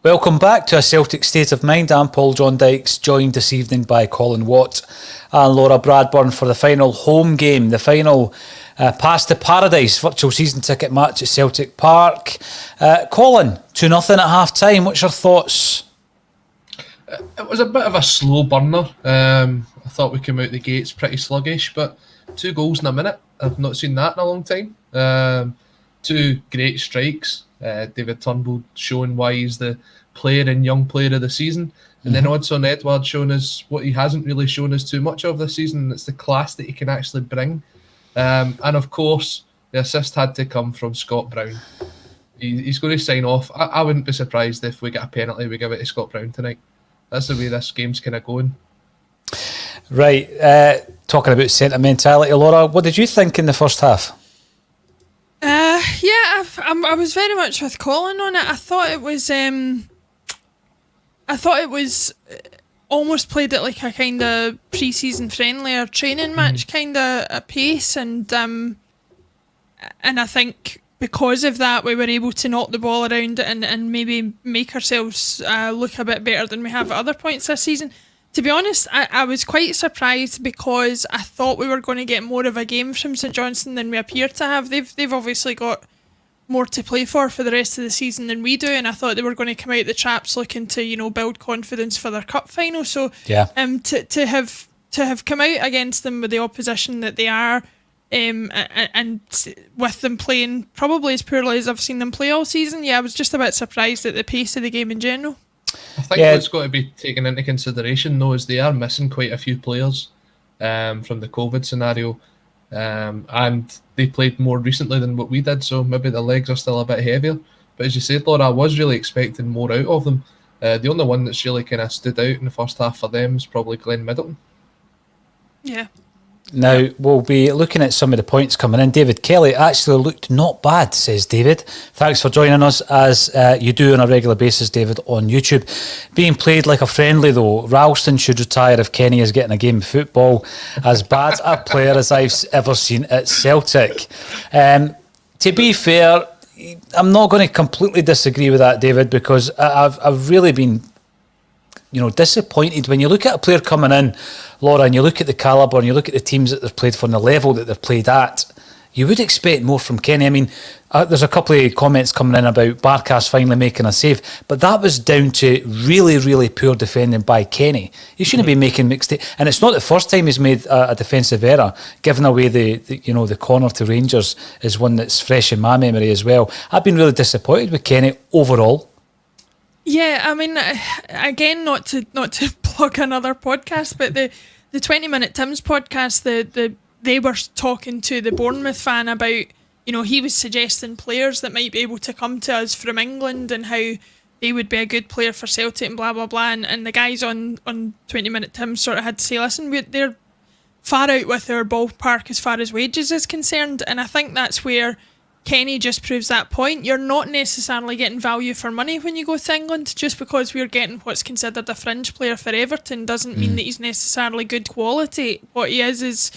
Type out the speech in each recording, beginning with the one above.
Welcome back to A Celtic State of Mind. I'm Paul John Dykes, joined this evening by Colin Watt and Laura Bradburn for the final home game, the final Pass to Paradise virtual season ticket match at Celtic Park. Colin, 2-0 at half-time. What's your thoughts? It was a bit of a slow burner. I thought we came out the gates pretty sluggish, but 2 goals in a minute. I've not seen that in a long time. 2 great strikes. David Turnbull showing why he's the player and young player of the season. And then Odsonne Edouard showing us what he hasn't really shown us too much of this season. And it's the class that he can actually bring. And of course, the assist had to come from Scott Brown. He's going to sign off. I wouldn't be surprised if we get a penalty, we give it to Scott Brown tonight. That's the way this game's kind of going. Right. Talking about sentimentality, Laura, what did you think in the first half? I was very much with Colin on it. I thought it was almost played it like a kind of pre-season friendly or training match kind of a pace, and I think because of that we were able to knock the ball around and maybe make ourselves look a bit better than we have at other points this season. To be honest, I was quite surprised because I thought we were going to get more of a game from St Johnstone than we appear to have. They've obviously got more to play for the rest of the season than we do, and I thought they were going to come out the traps looking to build confidence for their cup final. So yeah, to have come out against them with the opposition that they are, and with them playing probably as poorly as I've seen them play all season, I was just a bit surprised at the pace of the game in general. I think what's got to be taken into consideration, though, is they are missing quite a few players from the COVID scenario, and they played more recently than what we did, so maybe the legs are still a bit heavier. But as you said, Laura, I was really expecting more out of them. The only one that's really kind of stood out in the first half for them is probably Glenn Middleton. Yeah. Now, we'll be looking at some of the points coming in. David Kelly actually looked not bad, says David. Thanks for joining us, as you do on a regular basis, David, on YouTube. Being played like a friendly, though. Ralston should retire if Kenny is getting a game of football. As bad a player as I've ever seen at Celtic. To be fair, I'm not going to completely disagree with that, David, because I've really been disappointed when you look at a player coming in, Laura, and you look at the calibre and you look at the teams that they've played for and the level that they've played at. You would expect more from Kenny. I mean, there's a couple of comments coming in about Barkas finally making a save, but that was down to really, really poor defending by Kenny. He shouldn't be making mistakes, and it's not the first time he's made a defensive error. Giving away the corner to Rangers is one that's fresh in my memory as well. I've been really disappointed with Kenny overall. Yeah, I mean, again, not to plug another podcast, but the 20 Minute Tim's podcast, they were talking to the Bournemouth fan about, he was suggesting players that might be able to come to us from England and how they would be a good player for Celtic and blah, blah, blah. And the guys on 20 Minute Tim sort of had to say, listen, they're far out with our ballpark as far as wages is concerned. And I think that's where Kenny just proves that point. You're not necessarily getting value for money when you go to England. Just because we're getting what's considered a fringe player for Everton doesn't mean that he's necessarily good quality. What he is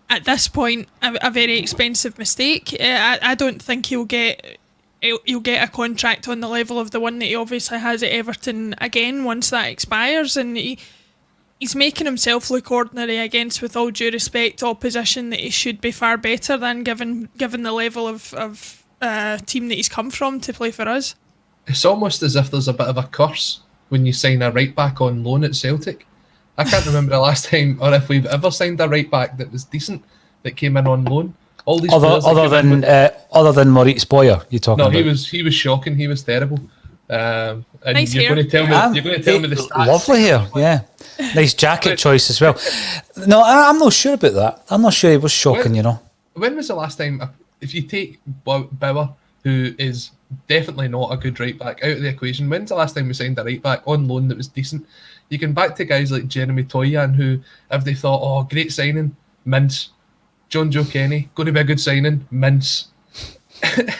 at this point a very expensive mistake. I don't think he'll get a contract on the level of the one that he obviously has at Everton again once that expires, and he's making himself look ordinary against, with all due respect, opposition that he should be far better than, given the level of team that he's come from to play for us. It's almost as if there's a bit of a curse when you sign a right back on loan at Celtic. I can't remember the last time, or if we've ever signed a right back that was decent that came in on loan. All these other than Maurice Boyer, you're talking about? No, he was shocking. He was terrible. And nice you're hair. going to tell me the stats. Lovely hair, yeah. Nice jacket choice as well. No, I'm not sure about that. I'm not sure he was shocking, When was the last time, if you take Bauer, who is definitely not a good right back, out of the equation, when's the last time we signed a right back on loan that was decent? You can back to guys like Jeremy Toyan, who, if they thought, oh, great signing, mince. John Joe Kenny, going to be a good signing, mince.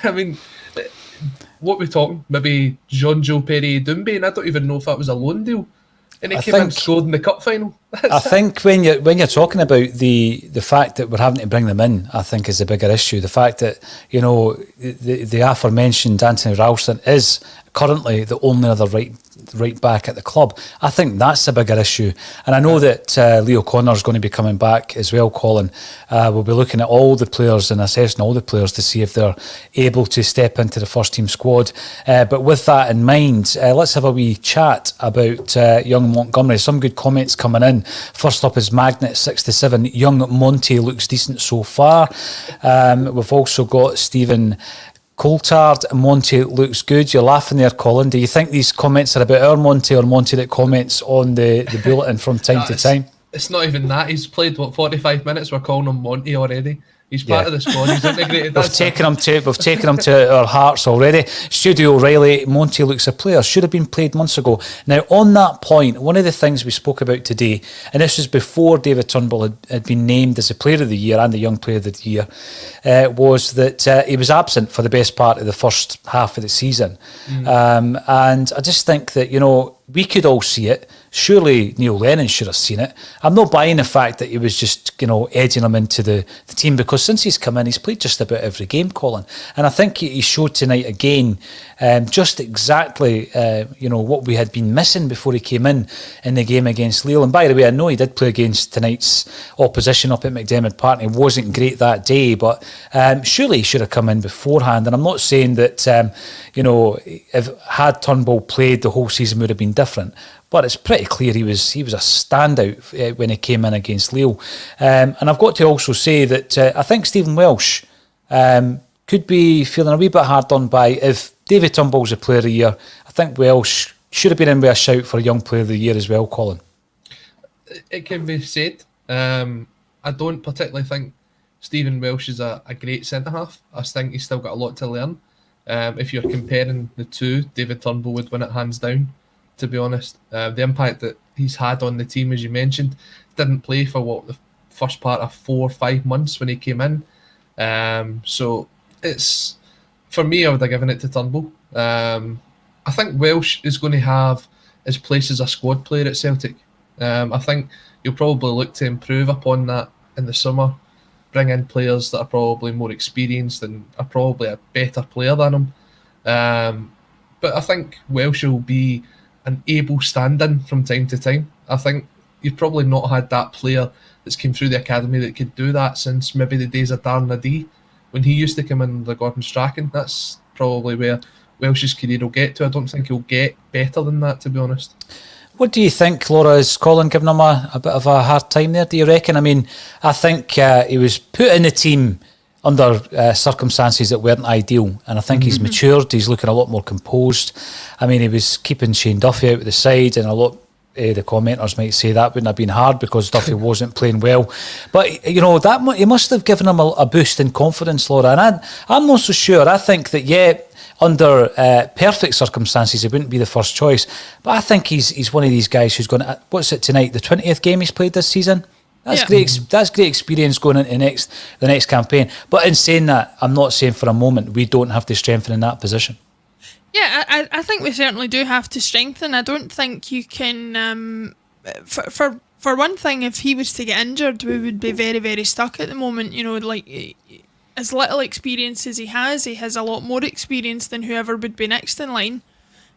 I mean, what are we talking? Maybe John Joe Perry Doumbé, and I don't even know if that was a loan deal. And he came in and scored in the cup final. I think when you're talking about the fact that we're having to bring them in, I think is the bigger issue. The fact that, you know, the aforementioned Anthony Ralston is currently the only other right back at the club. I think that's a bigger issue. And I know that Leo Connor's going to be coming back as well, Colin. We'll be looking at all the players and assessing all the players to see if they're able to step into the first team squad. But with that in mind, let's have a wee chat about young Montgomery. Some good comments coming in. First up is Magnet67. Young Monty looks decent so far. We've also got Stephen Coulthard. Monty looks good. You're laughing there, Colin. Do you think these comments are about our Monty or Monty that comments on the bulletin from time to time? It's not even that. He's played, 45 minutes? We're calling him Monty already. He's part of the squad. He's integrated. We've taken him to our hearts already. Studio O'Reilly, Monty looks a player. Should have been played months ago. Now, on that point, one of the things we spoke about today, and this was before David Turnbull had been named as the Player of the Year and the Young Player of the Year, was that he was absent for the best part of the first half of the season. And I just think that, you know, we could all see it. Surely Neil Lennon should have seen it. I'm not buying the fact that he was just, you know, edging him into the team, because since he's come in, he's played just about every game, Colin. And I think he showed tonight again just exactly, you know, what we had been missing before he came in the game against Lille. And by the way, I know he did play against tonight's opposition up at McDiarmid Park, and he wasn't great that day, but surely he should have come in beforehand. And I'm not saying that, you know, if had Turnbull played, the whole season would have been different. But it's pretty clear he was a standout when he came in against Lille. And I've got to also say that I think Stephen Welsh could be feeling a wee bit hard done by. If David Turnbull's a Player of the Year, I think Welsh should have been in with a shout for a Young Player of the Year as well, Colin. It can be said. I don't particularly think Stephen Welsh is a great centre-half. I think he's still got a lot to learn. If you're comparing the two, David Turnbull would win it hands down, to be honest. The impact that he's had on the team, as you mentioned, didn't play for the first part of 4 or 5 months when he came in. So it's, for me, I would have given it to Turnbull. I think Welsh is going to have his place as a squad player at Celtic. I think you'll probably look to improve upon that in the summer, bring in players that are probably more experienced and are probably a better player than him. But I think Welsh will be an able stand-in from time to time. I think you've probably not had that player that's came through the academy that could do that since maybe the days of Darren Nadie, when he used to come in the Gordon Strachan. That's probably where Welsh's career will get to. I don't think he'll get better than that, to be honest. What do you think, Laura? Is Colin giving him a bit of a hard time there, do you reckon? I mean, I think he was put in the team under circumstances that weren't ideal, and I think he's matured. He's looking a lot more composed. I mean, he was keeping Shane Duffy out of the side, and a lot the commenters might say that wouldn't have been hard because Duffy wasn't playing well. But, you know, that he must have given him a boost in confidence, Laura. And I'm not so sure. I think that, yeah, under perfect circumstances, he wouldn't be the first choice. But I think he's one of these guys who's going to, what's it tonight, the 20th game he's played this season? That's great. That's great experience going into the next campaign. But in saying that, I'm not saying for a moment we don't have to strengthen in that position. Yeah, I think we certainly do have to strengthen. I don't think you can. For one thing, if he was to get injured, we would be very, very stuck at the moment. You know, like as little experience as he has a lot more experience than whoever would be next in line.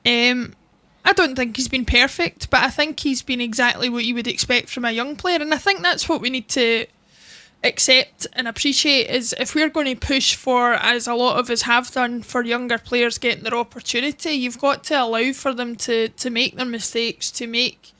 I don't think he's been perfect, but I think he's been exactly what you would expect from a young player, and I think that's what we need to accept and appreciate. Is if we're going to push for, as a lot of us have done, for younger players getting their opportunity, you've got to allow for them to make their mistakes, to make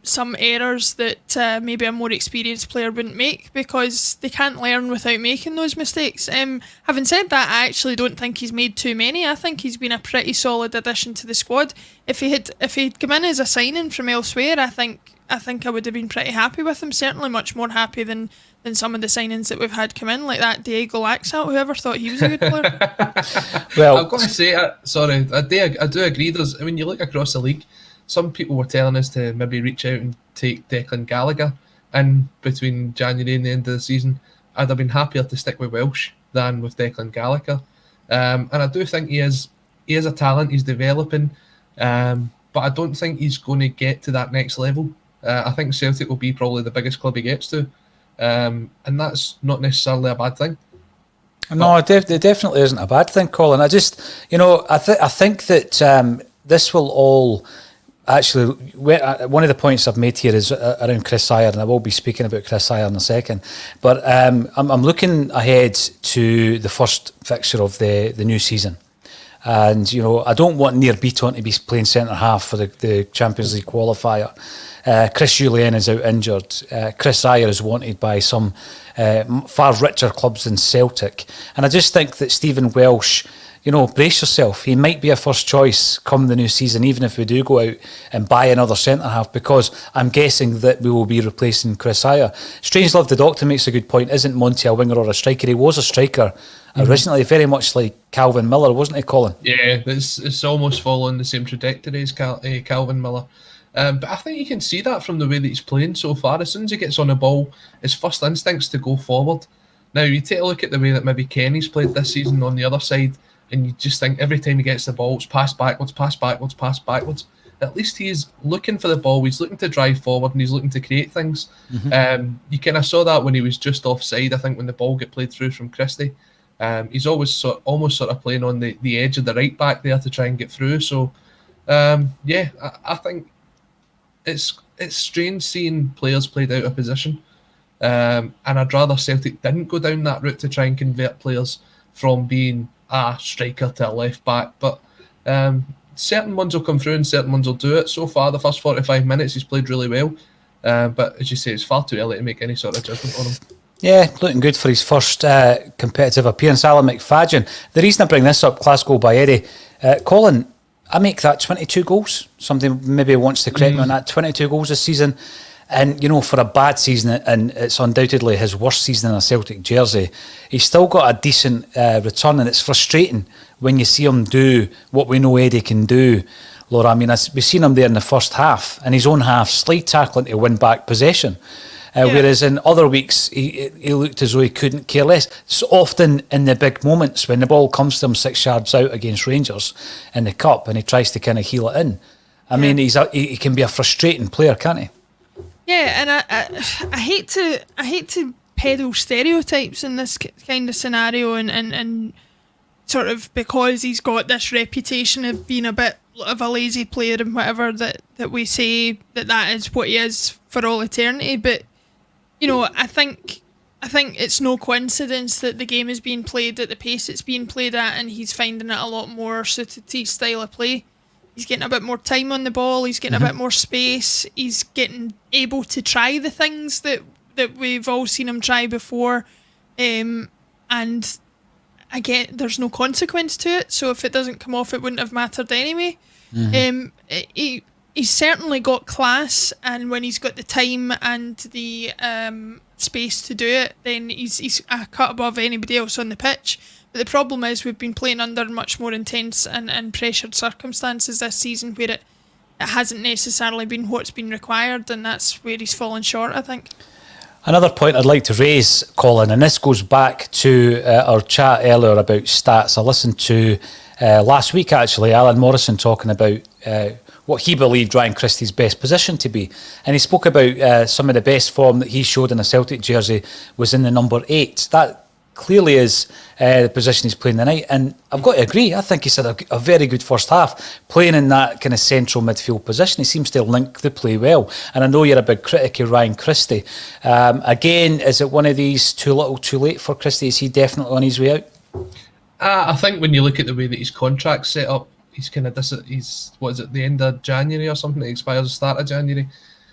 some errors that maybe a more experienced player wouldn't make, because they can't learn without making those mistakes. Having said that, I actually don't think he's made too many. I think he's been a pretty solid addition to the squad. If he'd come in as a signing from elsewhere, I think I would have been pretty happy with him. Certainly much more happy than some of the signings that we've had come in, like that Diego Laxalt. Whoever thought he was a good player? Well, I've got to say, I do agree. When you look across the league, some people were telling us to maybe reach out and take Declan Gallagher in between January and the end of the season. I'd have been happier to stick with Welsh than with Declan Gallagher. And I do think he is a talent. He's developing. but I don't think he's going to get to that next level. I think Celtic will be probably the biggest club he gets to, and that's not necessarily a bad thing. No, it definitely isn't a bad thing, Colin. I just, I think that this will all actually. One of the points I've made here is around Chris Iyer, and I will be speaking about Chris Iyer in a second. But I'm looking ahead to the first fixture of the new season. And, I don't want Nir Beaton to be playing centre-half for the Champions League qualifier. Chris Jullien is out injured. Chris Iyer is wanted by some far richer clubs than Celtic. And I just think that Stephen Welsh, brace yourself. He might be a first choice come the new season, even if we do go out and buy another centre-half, because I'm guessing that we will be replacing Chris Iyer. Strangelove the Doctor makes a good point. Isn't Monty a winger or a striker? He was a striker originally, very much like Calvin Miller, wasn't he, Colin? Yeah, it's almost following the same trajectory as Calvin Miller. But I think you can see that from the way that he's playing so far. As soon as he gets on the ball, his first instinct's to go forward. Now, you take a look at the way that maybe Kenny's played this season on the other side, and you just think every time he gets the ball, it's pass backwards, pass backwards, pass backwards. At least he's looking for the ball, he's looking to drive forward, and he's looking to create things. You kind of saw that when he was just offside, I think, when the ball got played through from Christie. He's always almost sort of playing on the edge of the right back there to try and get through. So, I think it's strange seeing players played out of position. And I'd rather Celtic didn't go down that route to try and convert players from being a striker to a left back. But certain ones will come through and certain ones will do it. So far, the first 45 minutes, he's played really well. But as you say, it's far too early to make any sort of judgment on him. Yeah, looking good for his first competitive appearance. Alan McFadden. The reason I bring this up, Glasgow by Eddie, Colin, I make that 22 goals. Somebody maybe wants to correct me on that. 22 goals this season. And, for a bad season, and it's undoubtedly his worst season in a Celtic jersey, he's still got a decent return, and it's frustrating when you see him do what we know Eddie can do, Laura. I mean, we've seen him there in the first half, in his own half, slide tackling to win back possession. Whereas in other weeks, he looked as though he couldn't care less. So often in the big moments when the ball comes to him 6 yards out against Rangers in the Cup, and he tries to kind of heel it in. I mean, he can be a frustrating player, can't he? Yeah, and I hate to peddle stereotypes in this kind of scenario, and sort of because he's got this reputation of being a bit of a lazy player and whatever, that we say that is what he is for all eternity. But I think it's no coincidence that the game is being played at the pace it's being played at, and he's finding it a lot more suited to his style of play. He's getting a bit more time on the ball, he's getting a bit more space, he's getting able to try the things that we've all seen him try before. And again, there's no consequence to it, so if it doesn't come off, it wouldn't have mattered anyway. He's certainly got class, and when he's got the time and the space to do it, then he's a cut above anybody else on the pitch. But the problem is we've been playing under much more intense and pressured circumstances this season, where it hasn't necessarily been what's been required, and that's where he's fallen short, I think. Another point I'd like to raise, Colin, and this goes back to our chat earlier about stats. I listened to last week, actually, Alan Morrison talking about what he believed Ryan Christie's best position to be. And he spoke about some of the best form that he showed in a Celtic jersey was in the number 8. That clearly is the position he's playing tonight. And I've got to agree, I think he's had a very good first half, playing in that kind of central midfield position. He seems to link the play well. And I know you're a big critic of Ryan Christie. Again, is it one of these too little, too late for Christie? Is he definitely on his way out? I think when you look at the way that his contract's set up, he's kind of the end of January or something? It expires the start of January.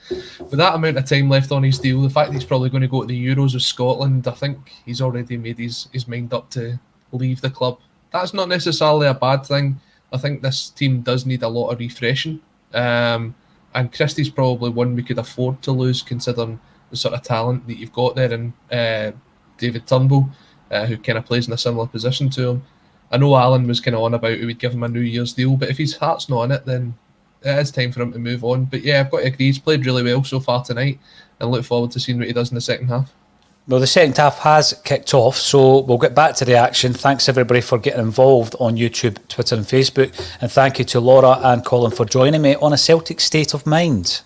With that amount of time left on his deal, the fact that he's probably going to go to the Euros with Scotland, I think he's already made his mind up to leave the club. That's not necessarily a bad thing. I think this team does need a lot of refreshing. And Christie's probably one we could afford to lose, considering the sort of talent that you've got there, and David Turnbull, who kind of plays in a similar position to him. I know Alan was kind of on about who would give him a New Year's deal, but if his heart's not in it, then it is time for him to move on. But yeah, I've got to agree, he's played really well so far tonight, and look forward to seeing what he does in the second half. Well, the second half has kicked off, so we'll get back to the action. Thanks everybody for getting involved on YouTube, Twitter and Facebook, and thank you to Laura and Colin for joining me on A Celtic State of Mind.